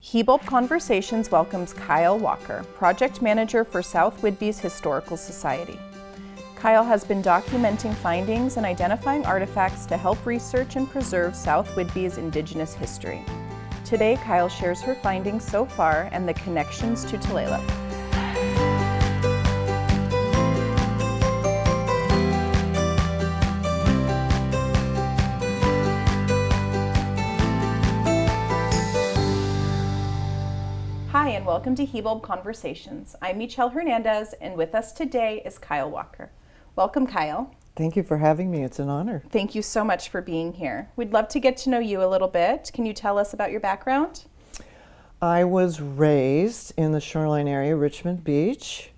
Hibulb Conversations welcomes KyleWalker, Project Manager for South Whidbey's Historical Society. Kyle has been documenting findings and identifying artifacts to help research and preserve South Whidbey's indigenous history. Today, Kyle shares her findings so far and the connections to Tulalip. Hi, and welcome to Hibulb Conversations. I'm Mytyl Hernandez, and with us today is KyleWalker. Welcome, Kyle. Thank you for having me. It's an honor. Thank you so much for being here. We'd love to get to know you a little bit. Can you tell us about your background? I was raised in the shoreline area, Richmond Beach,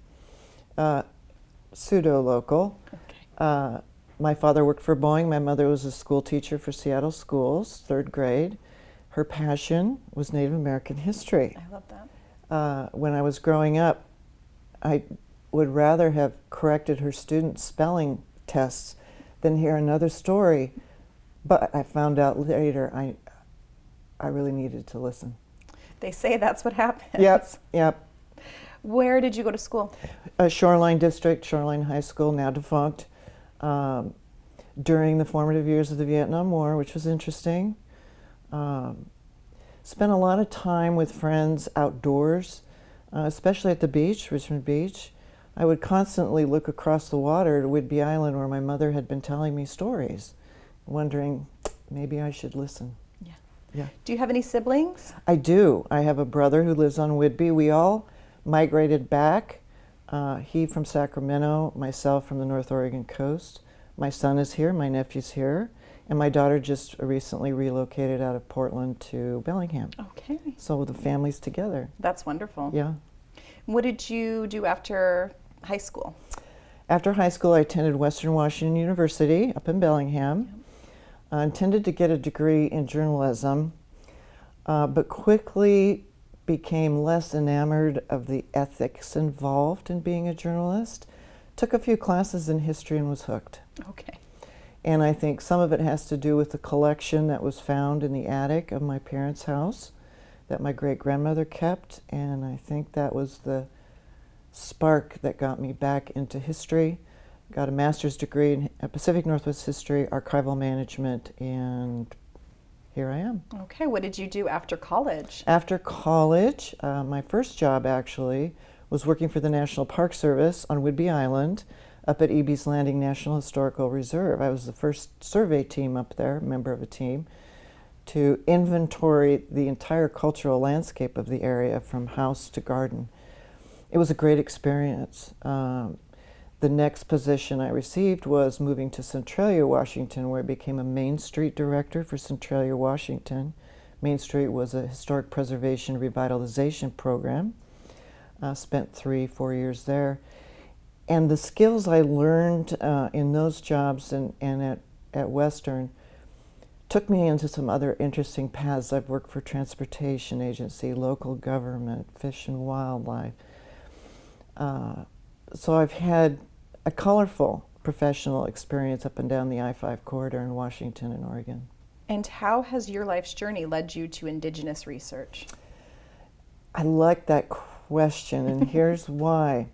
pseudo-local. Okay. My father worked for Boeing. My mother was a school teacher for Seattle schools, third grade. Her passion was Native American history. I love that. When I was growing up, I would rather have corrected her students' spelling tests than hear another story. But I found out later I really needed to listen. They say that's what happens. Yep. Where did you go to school? Shoreline District, Shoreline High School, now defunct. During the formative years of the Vietnam War, which was interesting. Spent a lot of time with friends outdoors, especially at the beach, Richmond Beach. I would constantly look across the water to Whidbey Island where my mother had been telling me stories, wondering maybe I should listen. Yeah. Do you have any siblings? I do. I have a brother who lives on Whidbey. We all migrated back. He from Sacramento, myself from the North Oregon coast. My son is here, my nephew's here. And my daughter just recently relocated out of Portland to Bellingham. Okay. So the family's together. That's wonderful. Yeah. What did you do after high school? After high school, I attended Western Washington University up in Bellingham. Intended to get a degree in journalism, but quickly became less enamored of the ethics involved in being a journalist. Took a few classes in history and was hooked. Okay. And I think some of it has to do with the collection that was found in the attic of my parents' house that my great-grandmother kept, and I think that was the spark that got me back into history. Got a master's degree in Pacific Northwest history, archival management, and here I am. Okay, what did you do after college? After college, my first job actually was working for the National Park Service on Whidbey Island, up at Eby's Landing National Historical Reserve. I was the first survey team up there, member of a team, to inventory the entire cultural landscape of the area from house to garden. It was a great experience. The next position I received was moving to Centralia, Washington, where I became a Main Street director for Centralia, Washington. Main Street was a historic preservation revitalization program. Spent 3-4 years there. And the skills I learned in those jobs and at Western took me into some other interesting paths. I've worked for transportation agency, local government, fish and wildlife. So I've had a colorful professional experience up and down the I-5 corridor in Washington and Oregon. And how has your life's journey led you to indigenous research? I like that question, and here's why.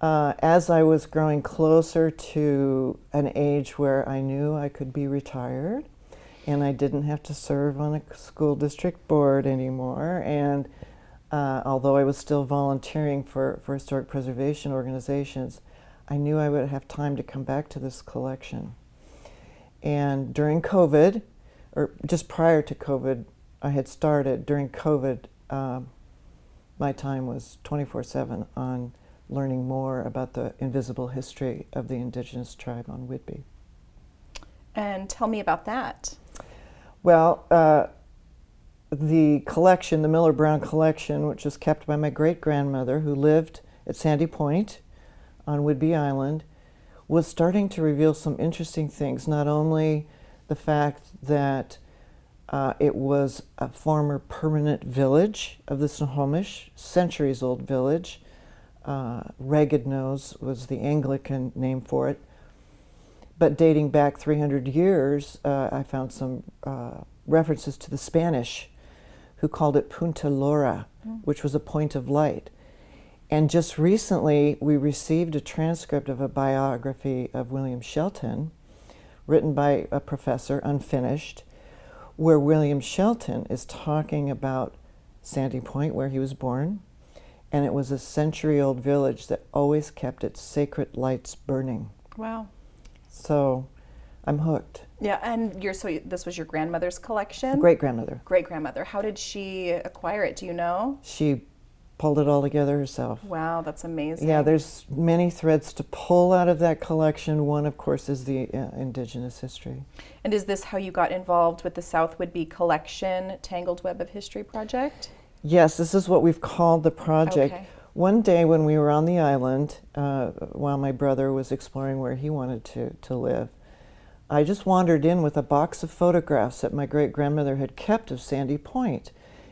As I was growing closer to an age where I knew I could be retired and I didn't have to serve on a school district board anymore, and although I was still volunteering for historic preservation organizations, I knew I would have time to come back to this collection. And during COVID, or just prior to COVID, I had started. During COVID, my time was 24/7 on learning more about the invisible history of the indigenous tribe on Whidbey. And tell me about that. Well, the collection, the Miller Brown collection, which was kept by my great-grandmother who lived at Sandy Point on Whidbey Island, was starting to reveal some interesting things. Not only the fact that it was a former permanent village of the Snohomish, centuries-old village. Ragged Nose was the Anglican name for it. But dating back 300 years, I found some references to the Spanish who called it Punta Lora, which was a point of light. And just recently, we received a transcript of a biography of William Shelton, written by a professor, unfinished, where William Shelton is talking about Sandy Point, where he was born, and it was a century-old village that always kept its sacred lights burning. Wow. So I'm hooked. Yeah, and this was your grandmother's collection? Great-grandmother. Great-grandmother. How did she acquire it? Do you know? She pulled it all together herself. Wow, that's amazing. Yeah, there's many threads to pull out of that collection. One, of course, is the indigenous history. And is this how you got involved with the South Whidbey Collection Tangled Web of History project? Yes, this is what we've called the project. Okay. One day when we were on the island, while my brother was exploring where he wanted to live, I just wandered in with a box of photographs that my great-grandmother had kept of Sandy Point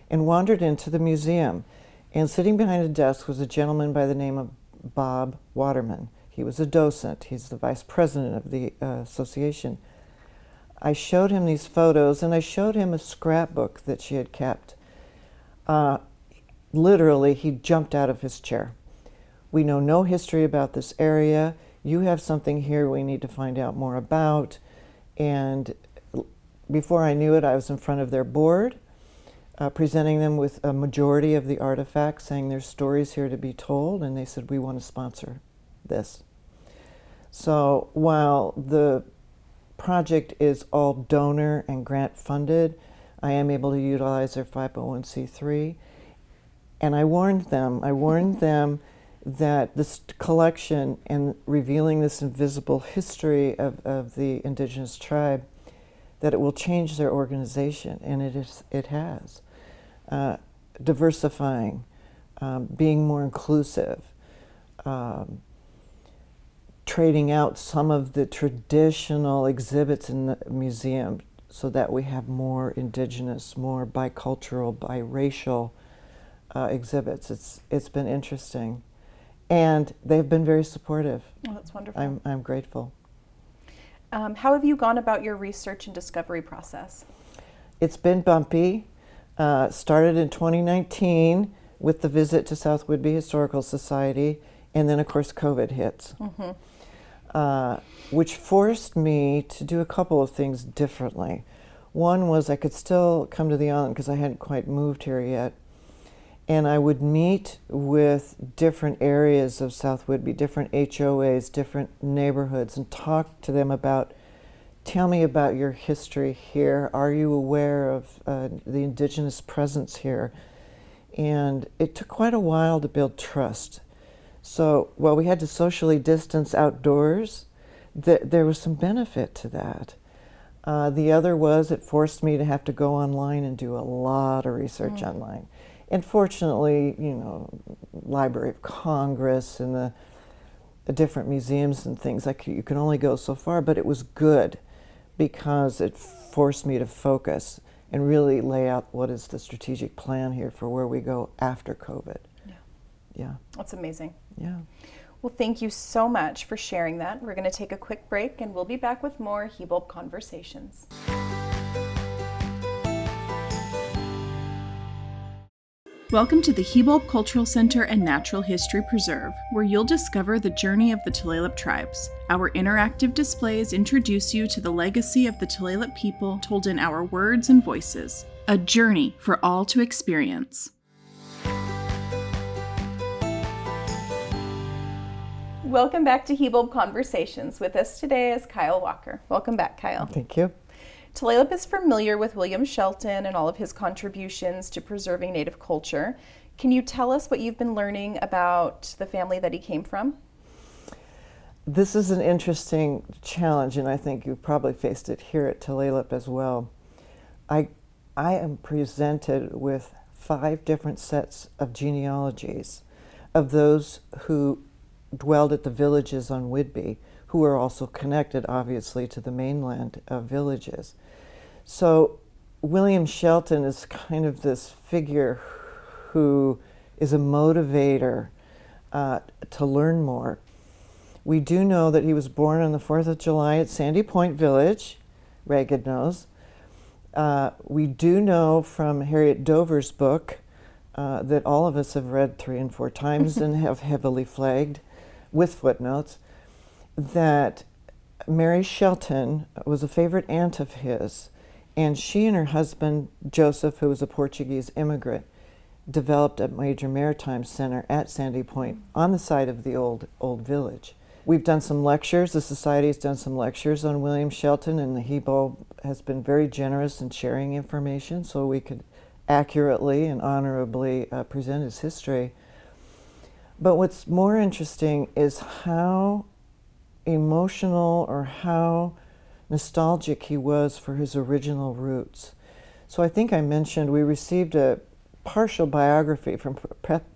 and wandered into the museum. And sitting behind a desk was a gentleman by the name of Bob Waterman. He was a docent. He's the vice president of the association. I showed him these photos, and I showed him a scrapbook that she had kept. Literally, he jumped out of his chair. We know no history about this area. You have something here we need to find out more about. And before I knew it, I was in front of their board, presenting them with a majority of the artifacts, saying there's stories here to be told, and they said, we want to sponsor this. So while the project is all donor and grant funded, I am able to utilize their 501c3. And I warned them that this collection and revealing this invisible history of the indigenous tribe, that it will change their organization, and it has. Diversifying, being more inclusive, trading out some of the traditional exhibits in the museum so that we have more indigenous, more bicultural, biracial exhibits. It's been interesting. And they've been very supportive. Oh, that's wonderful. I'm grateful. How have you gone about your research and discovery process? It's been bumpy. Started in 2019 with the visit to South Whidbey Historical Society, and then of course COVID hits, which forced me to do a couple of things differently. One was I could still come to the island because I hadn't quite moved here yet, and I would meet with different areas of South Whidbey, different HOAs, different neighborhoods, and talk to them about, tell me about your history here. Are you aware of the indigenous presence here? And it took quite a while to build trust. So while we had to socially distance outdoors, there was some benefit to that. The other was it forced me to have to go online and do a lot of research online. And fortunately, Library of Congress and the different museums and things, you can only go so far, but it was good because it forced me to focus and really lay out what is the strategic plan here for where we go after COVID. Yeah. That's amazing. Yeah. Well, thank you so much for sharing that. We're going to take a quick break, and we'll be back with more Hibulb Conversations. Welcome to the Hibulb Cultural Center and Natural History Preserve, where you'll discover the journey of the Tulalip tribes. Our interactive displays introduce you to the legacy of the Tulalip people told in our words and voices. A journey for all to experience. Welcome back to Hibulb Conversations. With us today is KyleWalker. Welcome back, Kyle. Thank you. Tulalip is familiar with William Shelton and all of his contributions to preserving Native culture. Can you tell us what you've been learning about the family that he came from? This is an interesting challenge, and I think you've probably faced it here at Tulalip as well. I am presented with 5 different sets of genealogies of those who dwelled at the villages on Whidbey, who are also connected, obviously, to the mainland villages. So William Shelton is kind of this figure who is a motivator to learn more. We do know that he was born on the 4th of July at Sandy Point Village, Ragged Nose, We do know from Harriet Dover's book that all of us have read 3 and 4 times and have heavily flagged with footnotes, that Mary Shelton was a favorite aunt of his, and she and her husband, Joseph, who was a Portuguese immigrant, developed a major maritime center at Sandy Point on the site of the old village. We've done some lectures, the Society has done some lectures on William Shelton, and the Hibulb has been very generous in sharing information so we could accurately and honorably present his history. But what's more interesting is how emotional or how nostalgic he was for his original roots. So I think I mentioned we received a partial biography from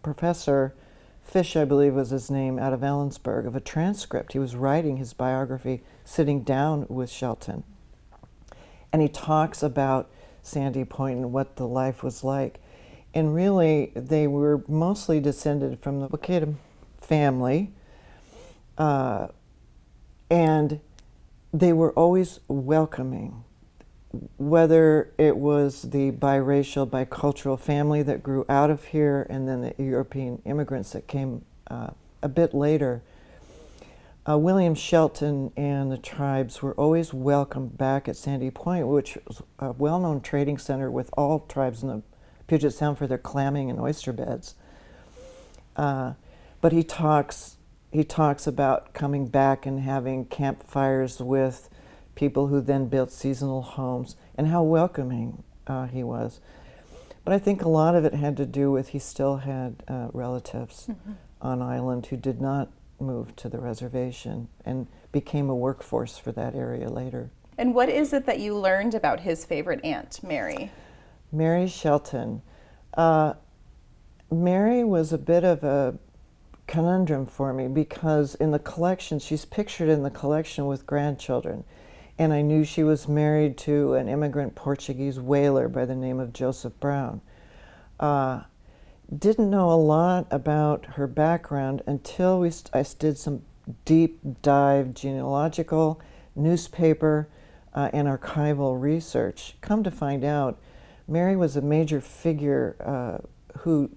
Professor Fish, I believe was his name, out of Ellensburg, of a transcript. He was writing his biography sitting down with Shelton. And he talks about Sandy Point and what the life was like. And really, they were mostly descended from the Wakita family. And they were always welcoming, whether it was the biracial, bicultural family that grew out of here and then the European immigrants that came a bit later. William Shelton and the tribes were always welcomed back at Sandy Point, which was a well-known trading center with all tribes in the Puget Sound for their clamming and oyster beds. But he talks about coming back and having campfires with people who then built seasonal homes and how welcoming he was. But I think a lot of it had to do with he still had relatives on island who did not move to the reservation and became a workforce for that area later. And what is it that you learned about his favorite aunt, Mary? Mary Shelton. Mary was a bit of a conundrum for me because in the collection, she's pictured in the collection with grandchildren. And I knew she was married to an immigrant Portuguese whaler by the name of Joseph Brown. Didn't know a lot about her background until I did some deep dive genealogical, newspaper, and archival research. Come to find out, Mary was a major figure who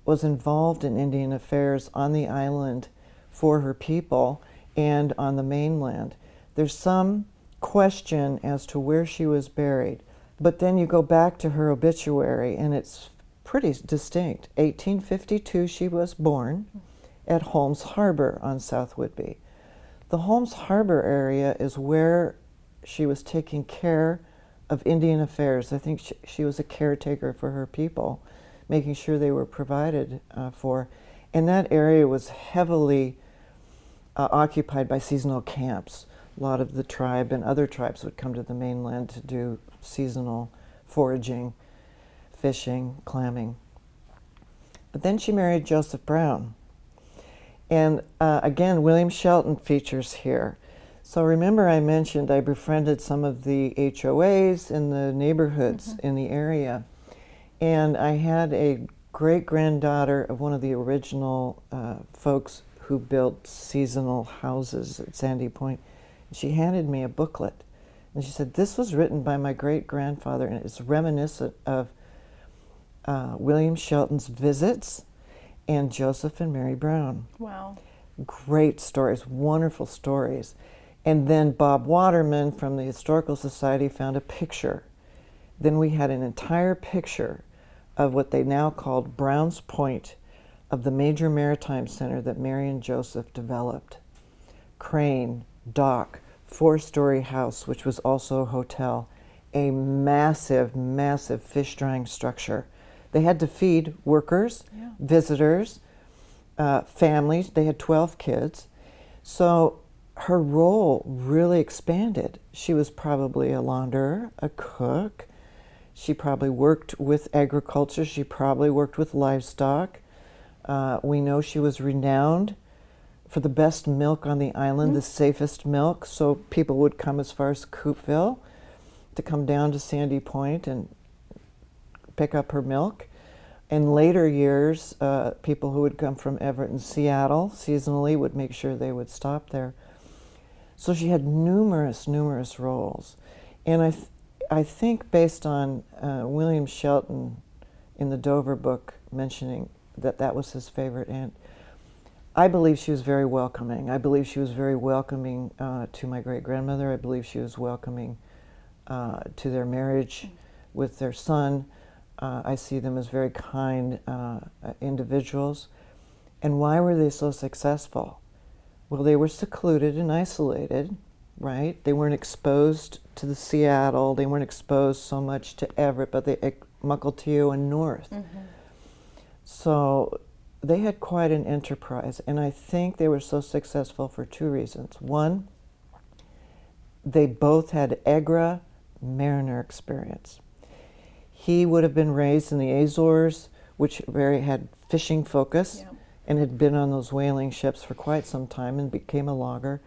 was involved in Indian affairs on the island for her people and on the mainland. There's some question as to where she was buried, but then you go back to her obituary and it's pretty distinct. 1852 she was born at Holmes Harbor on South Whidbey. The Holmes Harbor area is where she was taking care of Indian affairs. I think she was a caretaker for her people, making sure they were provided for. And that area was heavily occupied by seasonal camps. A lot of the tribe and other tribes would come to the mainland to do seasonal foraging, fishing, clamming. But then she married Joseph Brown. And again, William Shelton features here. So remember I mentioned I befriended some of the HOAs in the neighborhoods in the area. And I had a great-granddaughter of one of the original folks who built seasonal houses at Sandy Point. She handed me a booklet, and she said, this was written by my great-grandfather, and it's reminiscent of William Shelton's visits and Joseph and Mary Brown. Wow. Great stories, wonderful stories. And then Bob Waterman from the Historical Society found a picture. Then we had an entire picture of what they now called Brown's Point, of the major maritime center that Mary and Joseph developed. Crane, dock, 4-story house, which was also a hotel, a massive, massive fish drying structure. They had to feed workers, visitors, families. They had 12 kids. So her role really expanded. She was probably a launderer, a cook. She probably worked with agriculture. She probably worked with livestock. We know she was renowned for the best milk on the island, the safest milk. So people would come as far as Coupeville to come down to Sandy Point and pick up her milk. In later years, people who would come from Everett and Seattle seasonally would make sure they would stop there. So she had numerous roles. And I think based on William Shelton in the Dover book mentioning that that was his favorite aunt, I believe she was very welcoming. I believe she was very welcoming to my great-grandmother. I believe she was welcoming to their marriage with their son. I see them as very kind individuals. And why were they so successful? Well, they were secluded and isolated, right? They weren't exposed to the Seattle. They weren't exposed so much to Everett, but they Mukilteo and North. So they had quite an enterprise, and I think they were so successful for two reasons. One, they both had Egra mariner experience. He would have been raised in the Azores, which had fishing focus, and had been on those whaling ships for quite some time and became a logger.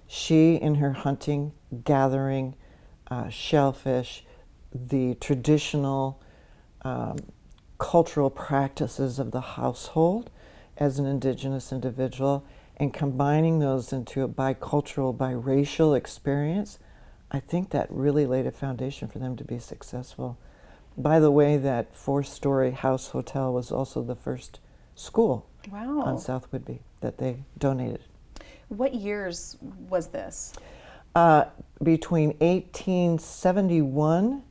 She, in her hunting, gathering, shellfish, the traditional cultural practices of the household as an indigenous individual, and combining those into a bicultural, biracial experience, I think that really laid a foundation for them to be successful. By the way, that 4-story house hotel was also the first school on South Whidbey that they donated. What years was this? Between 1871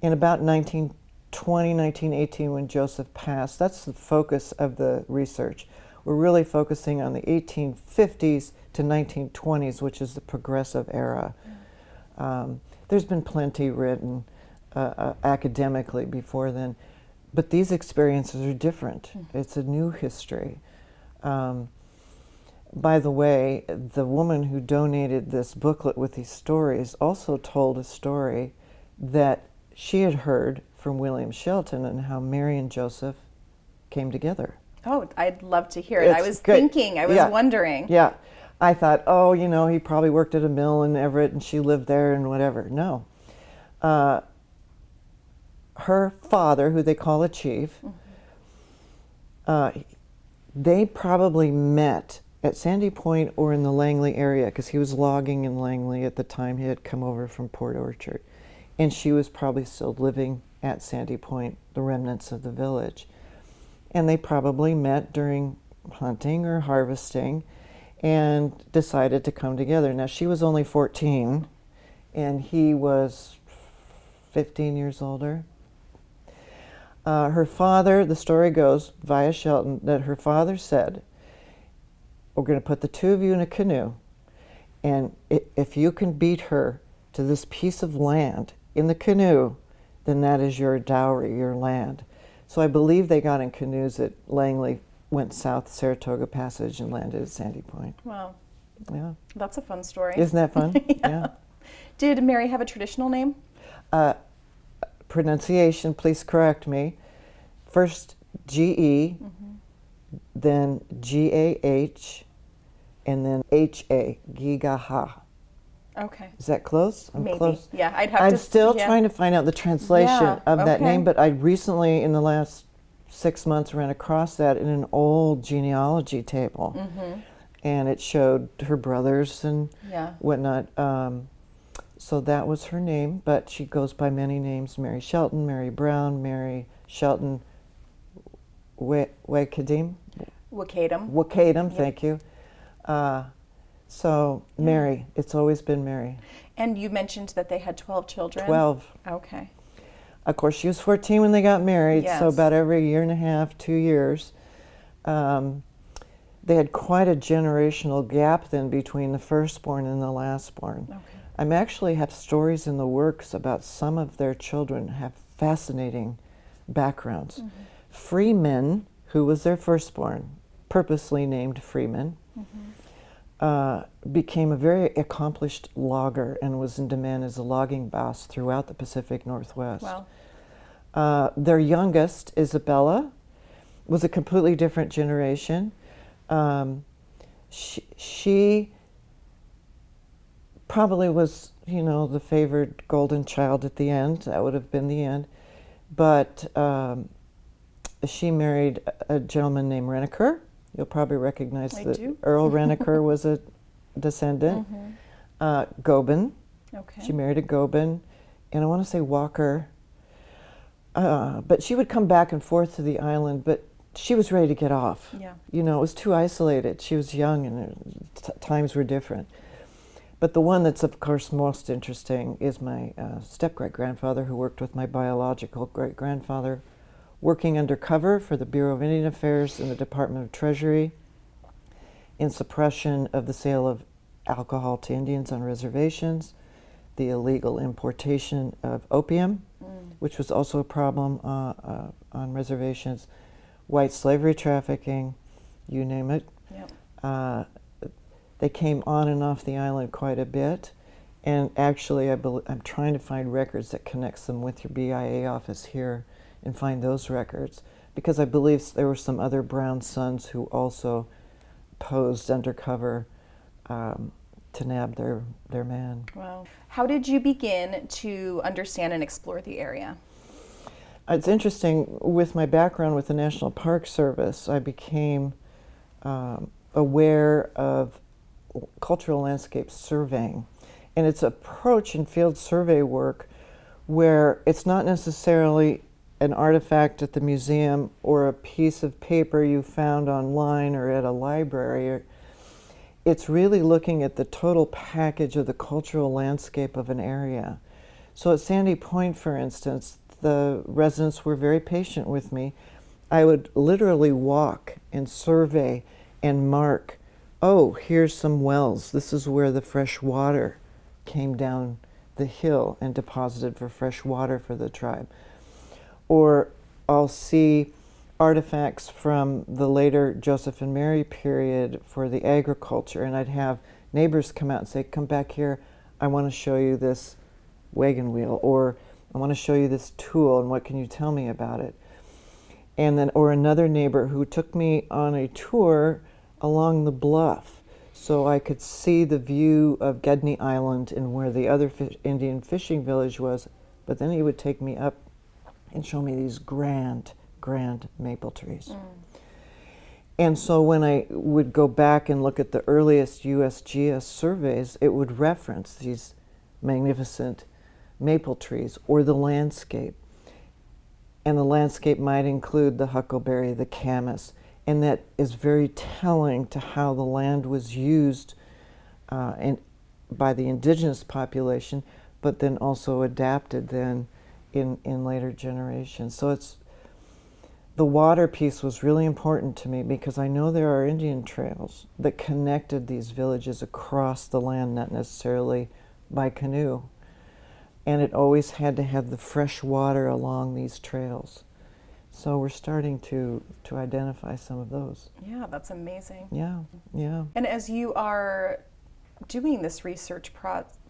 and about 1920, 1918, when Joseph passed. That's the focus of the research. We're really focusing on the 1850s to 1920s, which is the progressive era. There's been plenty written academically before then, but these experiences are different. It's a new history. By the way, the woman who donated this booklet with these stories also told a story that she had heard from William Shelton and how Mary and Joseph came together. Oh, I'd love to hear it. I was thinking, I was wondering. Yeah. I thought, oh, you know, he probably worked at a mill in Everett and she lived there and whatever. No. Her father, who they call a chief, they probably met at Sandy Point or in the Langley area, because he was logging in Langley at the time. He had come over from Port Orchard. And she was probably still living at Sandy Point, the remnants of the village. And they probably met during hunting or harvesting and decided to come together. Now, she was only 14, and he was 15 years older. Her father, the story goes, via Shelton, that her father said, we're going to put the two of you in a canoe, and if you can beat her to this piece of land in the canoe, then that is your dowry, your land. So I believe they got in canoes at Langley, went south Saratoga Passage, and landed at Sandy Point. Wow. Yeah. That's a fun story. Isn't that fun? Yeah. Did Mary have a traditional name? Pronunciation, please correct me. First G-E, then G-A-H, and then H-A, Gigaha. Okay. Is that close? I'm Maybe. close. Yeah, I'd have I'm to. still trying to find out the translation of that okay. name, but I recently, in the last 6 months, ran across that in an old genealogy table. And it showed her brothers and whatnot. So that was her name, but she goes by many names: Mary Shelton, Mary Brown, Mary Shelton Wakadim. Wakadim, thank you. So Mary, it's always been Mary. And you mentioned that they had 12 children? 12. Okay. Of course, she was 14 when they got married, so about every year and a half, 2 years. They had quite a generational gap then between the firstborn and the lastborn. Okay. I actually have stories in the works about some of their children have fascinating backgrounds. Freeman, who was their firstborn, purposely named Freeman, became a very accomplished logger and was in demand as a logging boss throughout the Pacific Northwest. Wow. Their youngest, Isabella, was a completely different generation. She probably was, you know, the favored golden child at the end. That would have been the end. But she married a gentleman named Renneker. You'll probably recognize that Earl Renneker was a descendant. Gobin. Okay. She married a Gobin. and I want to say Walker, but she would come back and forth to the island, but she was ready to get off. Yeah. You know, it was too isolated. She was young and times were different. But the one that's, of course, most interesting is my step-great-grandfather, who worked with my biological great-grandfather, working undercover for the Bureau of Indian Affairs in the Department of Treasury in suppression of the sale of alcohol to Indians on reservations, the illegal importation of opium, which was also a problem on reservations, white slavery trafficking, you name it. Yep. They came on and off the island quite a bit, and actually I'm trying to find records that connects them with your BIA office here and find those records, because I believe there were some other brown sons who also posed undercover to nab their man. Wow. How did you begin to understand and explore the area? It's interesting, with my background with the National Park Service, I became aware of cultural landscape surveying, and its approach in field survey work where it's not necessarily an artifact at the museum or a piece of paper you found online or at a library. It's really looking at the total package of the cultural landscape of an area. So at Sandy Point, for instance, the residents were very patient with me. I would literally walk and survey and mark, oh, here's some wells. This is where the fresh water came down the hill and deposited for fresh water for the tribe. Or I'll see artifacts from the later Joseph and Mary period for the agriculture, and I'd have neighbors come out and say, come back here, I want to show you this wagon wheel, or I want to show you this tool, and what can you tell me about it? And then, or another neighbor who took me on a tour along the bluff so I could see the view of Gedney Island and where the other Indian fishing village was, but then he would take me up and show me these grand maple trees. And so when I would go back and look at the earliest USGS surveys, it would reference these magnificent maple trees or the landscape. And the landscape might include the huckleberry, the camas, and that is very telling to how the land was used by the indigenous population, but then also adapted then in later generations. So the water piece was really important to me, because I know there are Indian trails that connected these villages across the land, not necessarily by canoe. And it always had to have the fresh water along these trails. So we're starting to identify some of those. Yeah, that's amazing. Yeah. And as you are doing this research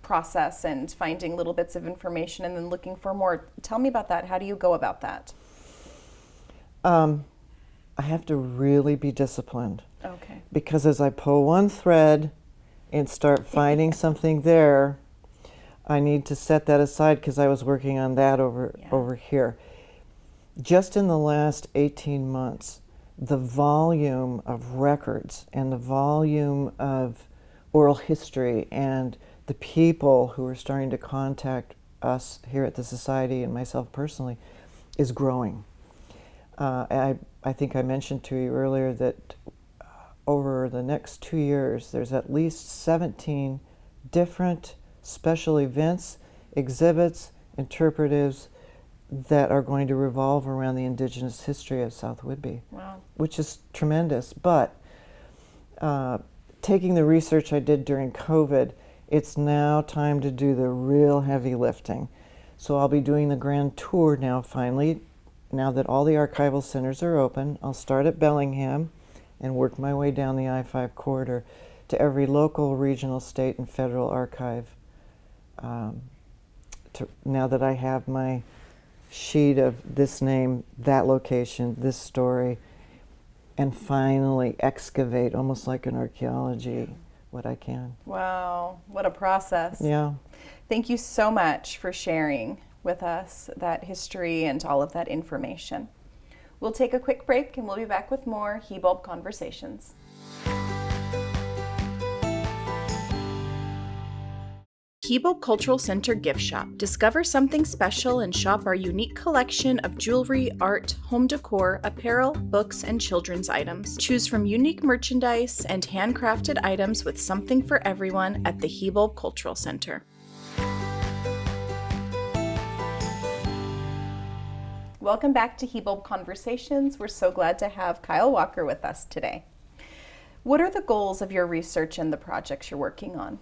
process and finding little bits of information and then looking for more, tell me about that. How do you go about that? I have to really be disciplined. Okay. Because as I pull one thread and start finding something there, I need to set that aside, because I was working on that over here. Just in the last 18 months, the volume of records and the volume of oral history and the people who are starting to contact us here at the Society and myself personally is growing. I think I mentioned to you earlier that over the next 2 years, there's at least 17 different special events, exhibits, interpretives that are going to revolve around the indigenous history of South Whidbey. Wow. Which is tremendous. But taking the research I did during COVID, it's now time to do the real heavy lifting. So I'll be doing the grand tour now, finally. Now that all the archival centers are open, I'll start at Bellingham and work my way down the I-5 corridor to every local, regional, state, and federal archive. Now that I have my sheet of this name, that location, this story, and finally excavate, almost like an archaeology, what I can. Wow, what a process. Yeah. Thank you so much for sharing with us that history and all of that information. We'll take a quick break and we'll be back with more Hibulb Conversations. Hibulb Cultural Center Gift Shop. Discover something special and shop our unique collection of jewelry, art, home decor, apparel, books, and children's items. Choose from unique merchandise and handcrafted items with something for everyone at the Hibulb Cultural Center. Welcome back to Hibulb Conversations. We're so glad to have KyleWalker with us today. What are the goals of your research and the projects you're working on?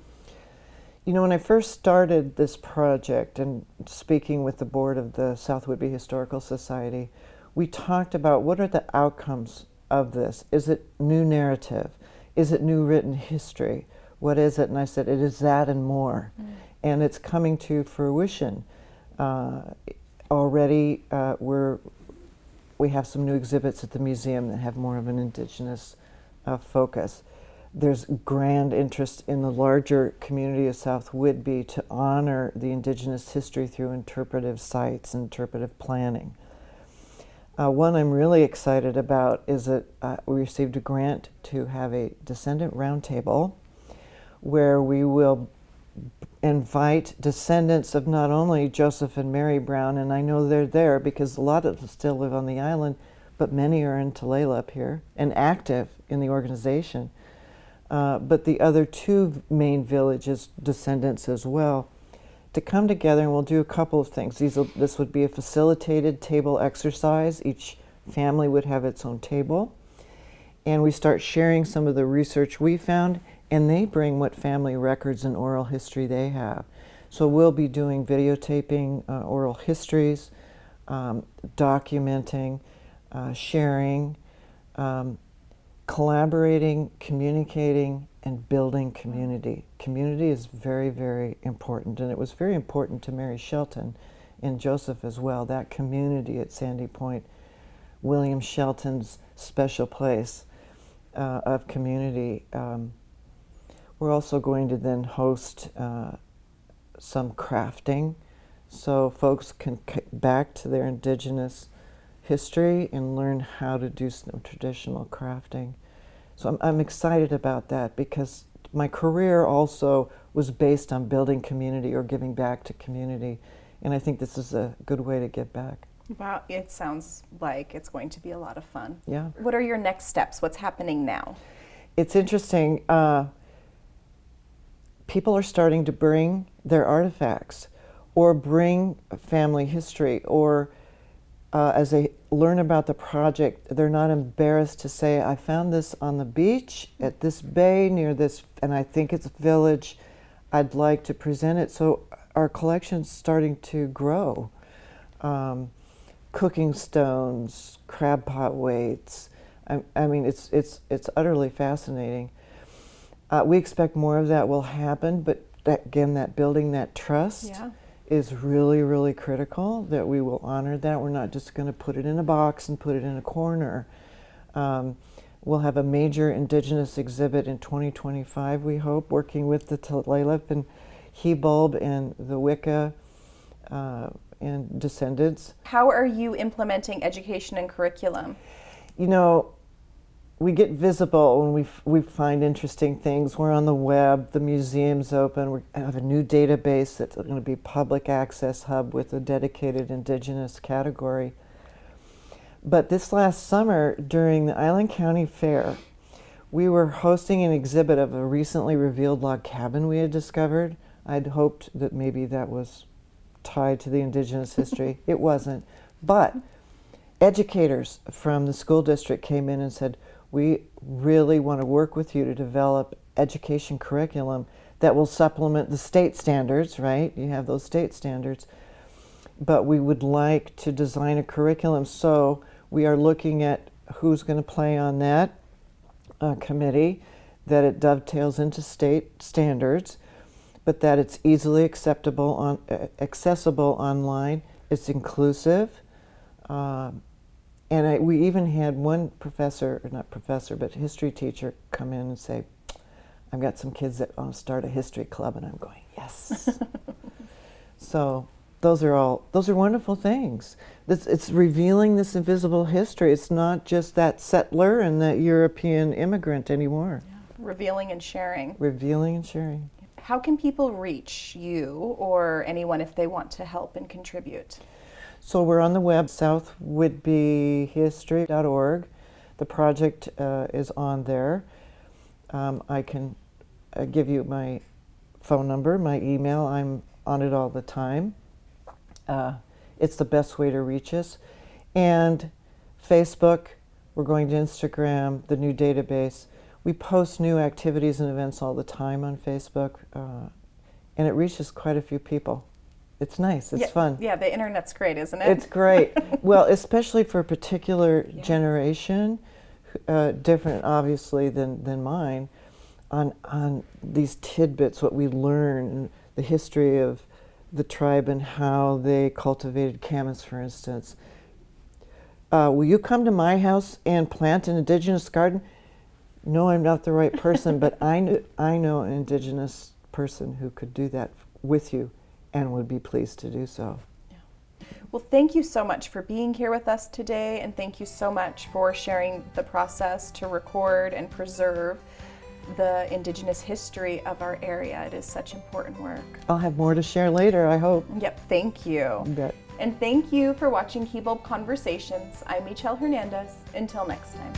You know, when I first started this project and speaking with the board of the South Whidbey Historical Society, we talked about what are the outcomes of this. Is it new narrative? Is it new written history? What is it? And I said, it is that and more. And it's coming to fruition. Already we have some new exhibits at the museum that have more of an indigenous focus. There's grand interest in the larger community of South Whidbey to honor the indigenous history through interpretive sites and interpretive planning. One I'm really excited about is that we received a grant to have a descendant roundtable where we will invite descendants of not only Joseph and Mary Brown, and I know they're there because a lot of them still live on the island, but many are in Tulalip here and active in the organization. But the other two main villages, descendants as well, to come together, and we'll do a couple of things. This would be a facilitated table exercise. Each family would have its own table. And we start sharing some of the research we found, and they bring what family records and oral history they have. So we'll be doing videotaping oral histories, documenting, sharing, collaborating, communicating, and building community. Community is very, very important, and it was very important to Mary Shelton and Joseph as well. That community at Sandy Point, William Shelton's special place of community. We're also going to then host some crafting, so folks can get back to their indigenous history and learn how to do some traditional crafting. So I'm excited about that because my career also was based on building community or giving back to community, and I think this is a good way to give back. Wow, it sounds like it's going to be a lot of fun. Yeah. What are your next steps? What's happening now? It's interesting. People are starting to bring their artifacts or bring family history, or as they learn about the project, they're not embarrassed to say, I found this on the beach at this bay near this, and I think it's a village. I'd like to present it. So our collection's starting to grow. Cooking stones, crab pot weights. I mean, it's utterly fascinating. We expect more of that will happen, but that building that trust is really, really critical, that we will honor that. We're not just going to put it in a box and put it in a corner. We'll have a major indigenous exhibit in 2025, we hope, working with the Tulalip and Hibulb and the Wicca and descendants. How are you implementing education and curriculum? You know, we get visible when we find interesting things. We're on the web, the museum's open, we have a new database that's going to be public access hub with a dedicated indigenous category. But this last summer during the Island County Fair, we were hosting an exhibit of a recently revealed log cabin we had discovered. I'd hoped that maybe that was tied to the indigenous history. It wasn't. But educators from the school district came in and said, we really want to work with you to develop education curriculum that will supplement the state standards, right? You have those state standards. But we would like to design a curriculum, so we are looking at who's going to play on that committee, that it dovetails into state standards, but that it's easily accessible online, it's inclusive. And we even had one professor, or not professor, but history teacher come in and say, I've got some kids that want to start a history club, and I'm going, yes. So those are wonderful things. It's revealing this invisible history. It's not just that settler and that European immigrant anymore. Yeah. Revealing and sharing. Revealing and sharing. how can people reach you or anyone if they want to help and contribute? So we're on the web, southwhidbeyhistory.org. The project is on there. I can give you my phone number, my email. I'm on it all the time. It's the best way to reach us. And Facebook, we're going to Instagram, the new database. We post new activities and events all the time on Facebook, and it reaches quite a few people. It's nice, it's fun. Yeah, the internet's great, isn't it? It's great. Well, especially for a particular generation, different obviously than mine, on these tidbits, what we learn, the history of the tribe and how they cultivated camas, for instance. Will you come to my house and plant an indigenous garden? No, I'm not the right person, but I know an indigenous person who could do that with you and would be pleased to do so. Yeah. Well, thank you so much for being here with us today, and thank you so much for sharing the process to record and preserve the indigenous history of our area. It is such important work. I'll have more to share later, I hope. Yep, thank you. You bet. And thank you for watching Hibulb Conversations. I'm Mytyl Hernandez. Until next time.